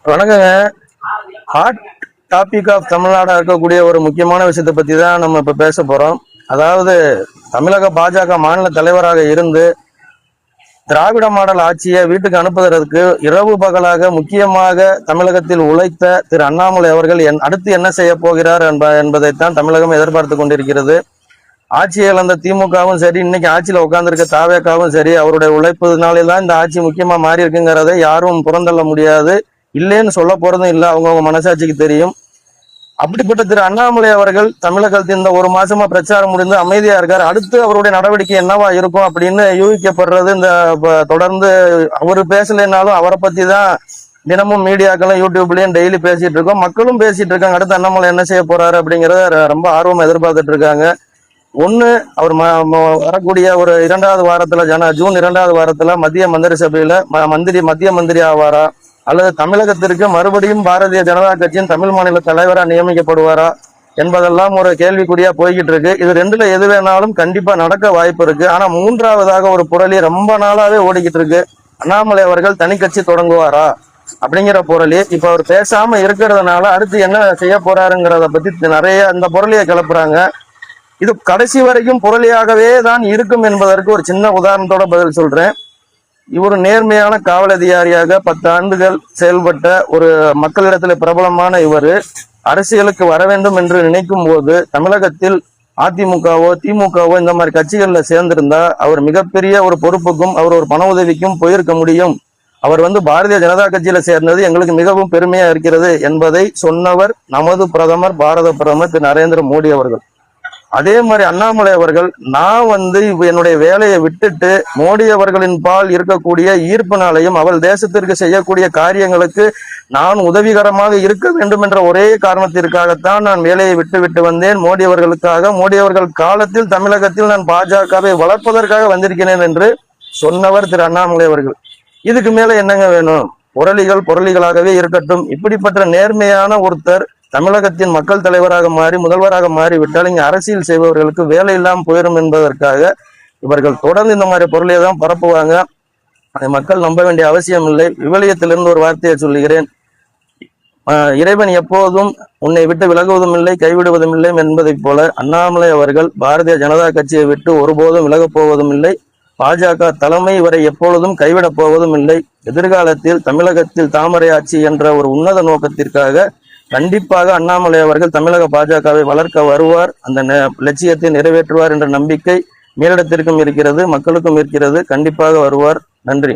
வணக்கங்க. Hot topic of தமிழ்நாடா இருக்கக்கூடிய ஒரு முக்கியமான விஷயத்தை பத்தி தான் நம்ம இப்ப பேச போறோம். அதாவது தமிழக பாஜக மாநில தலைவராக இருந்து திராவிட மாடல் ஆட்சியை வீட்டுக்கு அனுப்புவதற்கு இரவு பகலாக முக்கியமாக தமிழகத்தில் உழைத்த திரு அண்ணாமலை அவர்கள் அடுத்து என்ன செய்ய போகிறார் என்பதைத்தான் தமிழகம் எதிர்பார்த்து கொண்டிருக்கிறது. ஆட்சியை இழந்த திமுகவும் சரி, இன்னைக்கு ஆட்சியில உட்கார்ந்துருக்க தாவேக்காவும் சரி, அவருடைய உழைப்பதுனாலேதான் இந்த ஆட்சி முக்கியமா மாறி இருக்குங்கிறதை யாரும் புறந்தள்ள முடியாது. இல்லைன்னு சொல்ல போறதும் இல்லை, அவங்கவுங்க மனசாட்சிக்கு தெரியும். அப்படிப்பட்ட திரு அண்ணாமலை அவர்கள் தமிழகத்தில் இந்த ஒரு மாசமா பிரச்சாரம் முடிந்து அமைதியா இருக்காரு. அடுத்து அவருடைய நடவடிக்கை என்னவா இருக்கும் அப்படின்னு யூகிக்கப்படுறது. இந்த தொடர்ந்து அவரு பேசலைன்னாலும் அவரை பத்தி தான் தினமும் மீடியாக்களும் யூடியூப்லயும் டெய்லி பேசிட்டு இருக்கோம், மக்களும் பேசிட்டு இருக்காங்க. அடுத்து அண்ணாமலை என்ன செய்ய போறாரு அப்படிங்கிறத ரொம்ப ஆர்வம் எதிர்பார்த்துட்டு இருக்காங்க. ஒண்ணு, அவர் வரக்கூடிய ஒரு 2வது வாரத்துல ஜூன் 2வது வாரத்துல மத்திய மந்திரி சபையில மத்திய மந்திரி ஆவாரா, அல்லது தமிழகத்திற்கு மறுபடியும் பாரதிய ஜனதா கட்சியின் தமிழ் மாநில தலைவரா நியமிக்கப்படுவாரா என்பதெல்லாம் ஒரு கேள்விக்குறியா போய்கிட்டு இருக்கு. இது ரெண்டுல எது வேணாலும் கண்டிப்பா நடக்க வாய்ப்பு இருக்கு. ஆனா மூன்றாவதாக ஒரு புரளி ரொம்ப நாளாவே ஓடிக்கிட்டு இருக்கு. அண்ணாமலை அவர்கள் தனி கட்சி தொடங்குவாரா அப்படிங்கிற புரளி. இப்ப அவர் பேசாம இருக்கிறதுனால அடுத்து என்ன செய்ய போறாருங்கிறத பத்தி நிறைய அந்த புரளியை கிளப்புறாங்க. இது கடைசி வரைக்கும் புரளியாகவே தான் இருக்கும் என்பதற்கு ஒரு சின்ன உதாரணத்தோட பதில் சொல்றேன். இவர் நேர்மையான காவல் அதிகாரியாக 10 ஆண்டுகள் செயல்பட்ட ஒரு மக்களிடத்துல பிரபலமான இவர் அரசியலுக்கு வர வேண்டும் என்று நினைக்கும் போது தமிழகத்தில் அதிமுகவோ திமுகவோ இந்த மாதிரி கட்சிகள்ல சேர்ந்திருந்தா அவர் மிகப்பெரிய ஒரு பொறுப்புக்கும் அவர் ஒரு பண உதவிக்கும் போயிருக்க முடியும். அவர் பாரதிய ஜனதா கட்சியில சேர்ந்தது எங்களுக்கு மிகவும் பெருமையா இருக்கிறது என்பதை சொன்னவர் நமது பிரதமர், பாரத பிரதமர் திரு நரேந்திர மோடி அவர்கள். அதே மாதிரி அண்ணாமலை அவர்கள், நான் என்னுடைய வேலையை விட்டுட்டு மோடி அவர்களின் பால் இருக்கக்கூடிய ஈர்ப்பினாலையும் அவள் தேசத்திற்கு செய்யக்கூடிய காரியங்களுக்கு நான் உதவிகரமாக இருக்க வேண்டும் என்ற ஒரே காரணத்திற்காகத்தான் நான் வேலையை விட்டு வந்தேன். மோடி அவர்களுக்காக, மோடி அவர்கள் காலத்தில் தமிழகத்தில் நான் பாஜகவை வளர்ப்பதற்காக வந்திருக்கிறேன் என்று சொன்னவர் திரு அண்ணாமலை அவர்கள். இதுக்கு மேல என்னங்க வேணும்? புரளிகளாகவே இருக்கட்டும். இப்படிப்பட்ட நேர்மையான ஒருத்தர் தமிழகத்தின் மக்கள் தலைவராக மாறி முதல்வராக மாறிவிட்டால் இங்க அரசியல் செய்பவர்களுக்கு வேலை இல்லாமல் போயிடும் என்பதற்காக இவர்கள் தொடர்ந்து இந்த மாதிரி பொருளையை தான் பரப்புவாங்க. அதை மக்கள் நம்ப வேண்டிய அவசியம் இல்லை. விவிலியத்திலிருந்து ஒரு வார்த்தையை சொல்லுகிறேன். இறைவன் எப்போதும் உன்னை விட்டு விலகுவதும் இல்லை, கைவிடுவதும் இல்லை என்பதை போல அண்ணாமலை அவர்கள் பாரதிய ஜனதா கட்சியை விட்டு ஒருபோதும் விலகப் போவதும் இல்லை. பாஜக தலைமை இவரை எப்பொழுதும் கைவிடப் போவதும் இல்லை. எதிர்காலத்தில் தமிழகத்தில் தாமரை ஆட்சி என்ற ஒரு உன்னத நோக்கத்திற்காக கண்டிப்பாக அண்ணாமலை அவர்கள் தமிழக பாஜகவை வளர்க்க வருவார். அந்த லட்சியத்தை நிறைவேற்றுவார் என்ற நம்பிக்கை மேலிடத்திற்கும் இருக்கிறது, மக்களுக்கும் இருக்கிறது. கண்டிப்பாக வருவார். நன்றி.